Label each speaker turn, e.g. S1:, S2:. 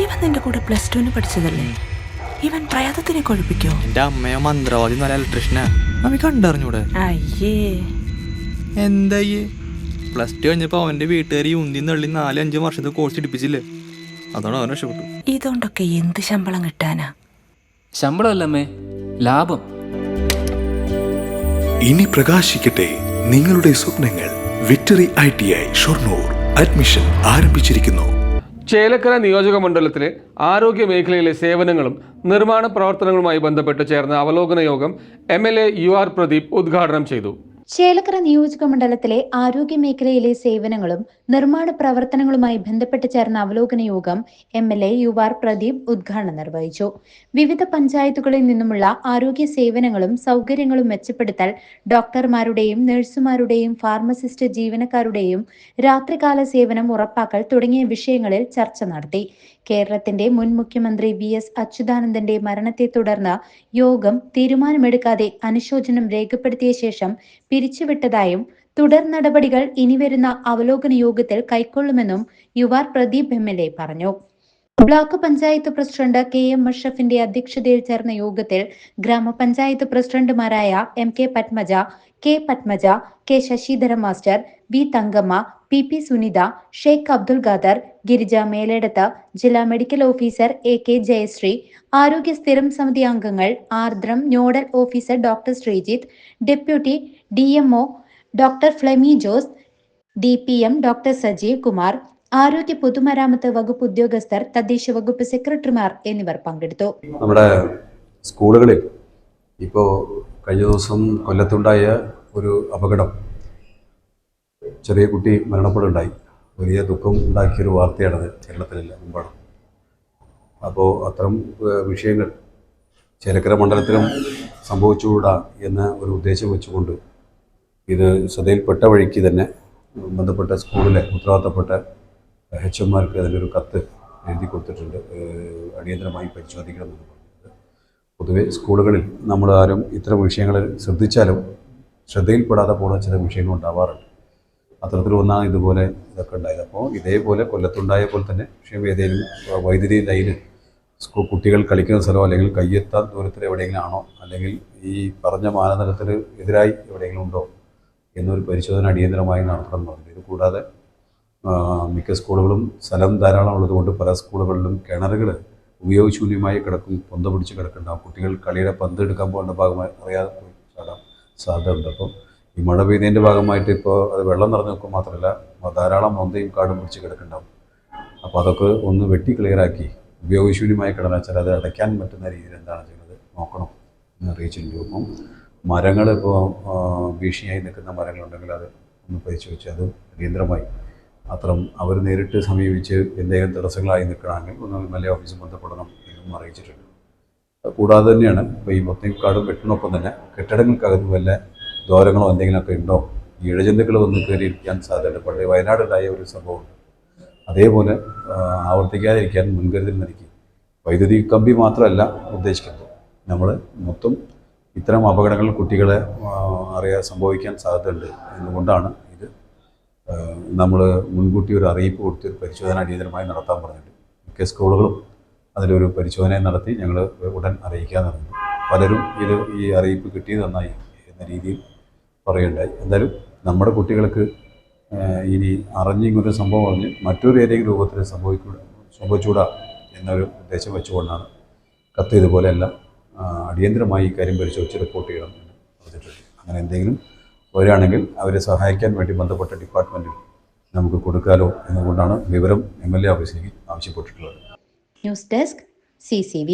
S1: ഇവൻ നിന്റെ കൂടെ +2 പഠിച്ചതല്ലേ? ഇവൻ പ്രയാതത്തിനെ കൊഴിപ്പിക്കോ?
S2: എന്റെ അമ്മയോ മന്ത്രവാദി നല്ല ഇലക്ട്രീഷ്യനാ. അവൻ കണ്ടറിഞ്ഞൂടെ?
S1: അയ്യേ
S2: എന്തായേ +2 കഴിഞ്ഞപ്പോ അവന്റെ വീട്ടുകാരി ഉന്തി നള്ളി 4-5 വർഷത്തെ കോഴ്സ് എടുപ്പിച്ചില്ലേ? അതാണ് അവൻ രക്ഷപ്പെട്ടു.
S1: ഇതുകൊണ്ടൊക്കെ എന്ത് ശമ്പളം കിട്ടാനാ?
S3: ശമ്പളമല്ലമ്മേ, ലാഭം.
S4: ഇനി പ്രകാശിക്കട്ടെ നിങ്ങളുടെ സ്വപ്നങ്ങൾ. വിക്ടറി ITI ഷൊർണൂർ അഡ്മിഷൻ ആരംഭിച്ചിരിക്കുന്നു.
S5: ചേലക്കര നിയോജക മണ്ഡലത്തിലെ ആരോഗ്യ മേഖലയിലെ സേവനങ്ങളും നിർമ്മാണ പ്രവർത്തനങ്ങളുമായി ബന്ധപ്പെട്ട് ചേർന്ന അവലോകന യോഗം MLA UR പ്രദീപ് ഉദ്ഘാടനം ചെയ്തു.
S6: ചേലക്കര നിയോജക മണ്ഡലത്തിലെ ആരോഗ്യ മേഖലയിലെ സേവനങ്ങളും നിർമ്മാണ പ്രവർത്തനങ്ങളുമായി ബന്ധപ്പെട്ട് ചേർന്ന അവലോകന യോഗം MLA UR പ്രദീപ് ഉദ്ഘാടനം നിർവഹിച്ചു. വിവിധ പഞ്ചായത്തുകളിൽ നിന്നുമുള്ള ആരോഗ്യ സേവനങ്ങളും സൗകര്യങ്ങളും മെച്ചപ്പെടുത്തൽ, ഡോക്ടർമാരുടെയും നഴ്സുമാരുടെയും ഫാർമസിസ്റ്റ് ജീവനക്കാരുടെയും രാത്രികാല സേവനം ഉറപ്പാക്കൽ തുടങ്ങിയ വിഷയങ്ങളിൽ ചർച്ച നടത്തി. കേരളത്തിന്റെ മുൻ മുഖ്യമന്ത്രി VS അച്യുതാനന്ദന്റെ മരണത്തെ തുടർന്ന് യോഗം തീരുമാനമെടുക്കാതെ അനുശോചനം രേഖപ്പെടുത്തിയ ശേഷം പിരിച്ചുവിട്ടതായും തുടർ നടപടികൾ ഇനിവരുന്ന അവലോകന യോഗത്തിൽ കൈക്കൊള്ളുമെന്നും UR പ്രദീപ് MLA പറഞ്ഞു. ബ്ലോക്ക് പഞ്ചായത്ത് പ്രസിഡന്റ് KM അഷ്റഫിന്റെ അധ്യക്ഷതയിൽ ചേർന്ന യോഗത്തിൽ ഗ്രാമപഞ്ചായത്ത് പ്രസിഡന്റുമാരായ MK Padmaja, K Padmaja, K Sasidhara master, B Thankamma, PP Sunitha, Sheikh Abdul Khader, Girija Meledath, ജില്ലാ മെഡിക്കൽ ഓഫീസർ AK ജയശ്രീ, ആരോഗ്യ സ്ഥിരം സമിതി അംഗങ്ങൾ Ardram nodal officer doctor Sreejith, deputy DMO doctor Flemy Jose, DPM doctor Sajeev Kumar, ആരോഗ്യ പൊതുമരാമത്ത് വകുപ്പ് ഉദ്യോഗസ്ഥർ, തദ്ദേശ വകുപ്പ് സെക്രട്ടറിമാർ എന്നിവർ പങ്കെടുത്തു.
S7: നമ്മുടെ സ്കൂളുകളിൽ ഇപ്പോൾ കഴിഞ്ഞ ദിവസം കൊല്ലത്തുണ്ടായ ഒരു അപകടം, ചെറിയ കുട്ടി മരണപ്പെടുണ്ടായി. വലിയ ദുഃഖം ഉണ്ടാക്കിയൊരു വാർത്തയാണത് കേരളത്തിലെല്ലാം മുമ്പാണ്. അപ്പോൾ അത്തരം വിഷയങ്ങൾ ചേലക്കര മണ്ഡലത്തിലും സംഭവിച്ചുകൂടാ എന്ന ഒരു ഉദ്ദേശം വെച്ചുകൊണ്ട് ഇത് ശ്രദ്ധയിൽപ്പെട്ട വഴിക്ക് തന്നെ ബന്ധപ്പെട്ട സ്കൂളിലെ ഉത്തരവാദിത്തപ്പെട്ട HMമാർക്ക് അതിലൊരു കത്ത് എഴുതി കൊടുത്തിട്ടുണ്ട്. അടിയന്തരമായി പരിശോധിക്കണമെന്ന് പറഞ്ഞത്. പൊതുവെ സ്കൂളുകളിൽ നമ്മൾ ആരും ഇത്തരം വിഷയങ്ങൾ ശ്രദ്ധിച്ചാലും ശ്രദ്ധയിൽപ്പെടാതെ പോകുന്ന ചില വിഷയങ്ങൾ ഉണ്ടാവാറുണ്ട്. അത്തരത്തിൽ ഒന്നാണ് ഇതുപോലെ ഇതൊക്കെ ഉണ്ടായത്. അപ്പോൾ ഇതേപോലെ കൊല്ലത്തുണ്ടായ പോലെ തന്നെ വിഷയം ഏതെങ്കിലും വൈദ്യുതി ലൈന് കുട്ടികൾ കളിക്കുന്ന സ്ഥലമോ അല്ലെങ്കിൽ കയ്യെത്താൻ ദൂരത്തിൽ എവിടെയെങ്കിലും ആണോ, അല്ലെങ്കിൽ ഈ പറഞ്ഞ മാനദണ്ഡത്തിന് എതിരായി എവിടെയെങ്കിലും ഉണ്ടോ എന്നൊരു പരിശോധന അടിയന്തരമായി നടത്തണം എന്ന് പറഞ്ഞു. ഇത് കൂടാതെ മിക്ക സ്കൂളുകളും സ്ഥലം ധാരാളം ഉള്ളതുകൊണ്ട് പല സ്കൂളുകളിലും കിണറുകൾ ഉപയോഗശൂന്യമായി കിടക്കും, പൊന്ത പിടിച്ച് കിടക്കുന്നുണ്ടാകും. കുട്ടികൾ കളിയുടെ പന്ത് എടുക്കാൻ പോകേണ്ട ഭാഗമായി അറിയാതെ പോയി ചാടാൻ സാധ്യതയുണ്ട്. അപ്പോൾ ഈ മഴ പെയ്തതിൻ്റെ ഭാഗമായിട്ട് ഇപ്പോൾ അത് വെള്ളം നിറഞ്ഞു നിൽക്കുക മാത്രമല്ല ധാരാളം മൊന്തയും കാടും പിടിച്ച് കിടക്കുന്നുണ്ടാവും. അപ്പോൾ അതൊക്കെ ഒന്ന് വെട്ടി ക്ലിയറാക്കി ഉപയോഗശൂന്യമായി കിടന്നാൽ വെച്ചാൽ അത് അടയ്ക്കാൻ പറ്റുന്ന രീതിയിൽ എന്താണ് ചെയ്യുന്നത് നോക്കണം എന്ന് അറിയിച്ചിട്ടുണ്ട്. അപ്പം മരങ്ങൾ ഇപ്പോൾ ഭീഷണിയായി നിൽക്കുന്ന മരങ്ങളുണ്ടെങ്കിൽ അത് ഒന്ന് പരിശോധിച്ച് അത് അടിയന്തരമായി അത്തരം അവർ നേരിട്ട് സമീപിച്ച് എന്തെങ്കിലും തടസ്സങ്ങളായി നിൽക്കണമെങ്കിൽ ഒന്ന് MLA ഓഫീസിൽ ബന്ധപ്പെടണം എന്നും അറിയിച്ചിട്ടുണ്ട്. കൂടാതെ തന്നെയാണ് ഇപ്പോൾ ഈ മൊത്തം കാടും വെട്ടിനൊപ്പം തന്നെ കെട്ടിടങ്ങൾക്കകത്ത് വല്ല ദ്വാരങ്ങളോ എന്തെങ്കിലുമൊക്കെ ഉണ്ടോ, ഈ ഇഴജന്തുക്കൾ വന്ന് കയറിയിരിക്കാൻ സാധ്യതയുണ്ട്. പണ്ട് വയനാടുണ്ടായ ഒരു സംഭവമുണ്ട്. അതേപോലെ ആവർത്തിക്കാതിരിക്കാൻ മുൻകരുതൽ നൽകി വൈദ്യുതി കമ്പി മാത്രമല്ല ഉദ്ദേശിക്കുന്നത്, നമ്മൾ മൊത്തം ഇത്തരം അപകടങ്ങൾ കുട്ടികളെ സംഭവിക്കാൻ സാധ്യതയുണ്ട് എന്നുകൊണ്ടാണ് ഇത് നമ്മൾ മുൻകൂട്ടി ഒരു അറിയിപ്പ് കൊടുത്ത് ഒരു പരിശോധന അടിയന്തരമായി നടത്താൻ പറഞ്ഞിട്ടുണ്ട്. മിക്ക സ്കൂളുകളും അതിലൊരു പരിശോധന നടത്തി ഞങ്ങൾ ഉടൻ അറിയിക്കാൻ പറഞ്ഞു. പലരും ഈ അറിയിപ്പ് കിട്ടിയത് നന്നായി എന്ന രീതിയിൽ പറയുണ്ടായി. എന്തായാലും നമ്മുടെ കുട്ടികൾക്ക് ഇനി അറിഞ്ഞിങ്ങൊരു സംഭവം പറഞ്ഞ് മറ്റൊരു ഏതെങ്കിലും രൂപത്തിൽ സംഭവിച്ചുകൂടാ എന്നൊരു ഉദ്ദേശം വെച്ചുകൊണ്ടാണ് കത്ത് ഇതുപോലെയെല്ലാം അടിയന്തരമായി ഈ കാര്യം പരിശോധിച്ച് റിപ്പോർട്ട് ചെയ്യണം എന്ന് പറഞ്ഞിട്ടുണ്ട്. അങ്ങനെ എന്തെങ്കിലും വരികയാണെങ്കിൽ അവരെ സഹായിക്കാൻ വേണ്ടി ബന്ധപ്പെട്ട ഡിപ്പാർട്ട്മെൻറ്റിൽ നമുക്ക് കൊടുക്കാലോ എന്നുകൊണ്ടാണ് വിവരം MLA ഓഫീസിലേക്ക് ആവശ്യപ്പെട്ടിട്ടുള്ളത്.
S6: News desk CCV.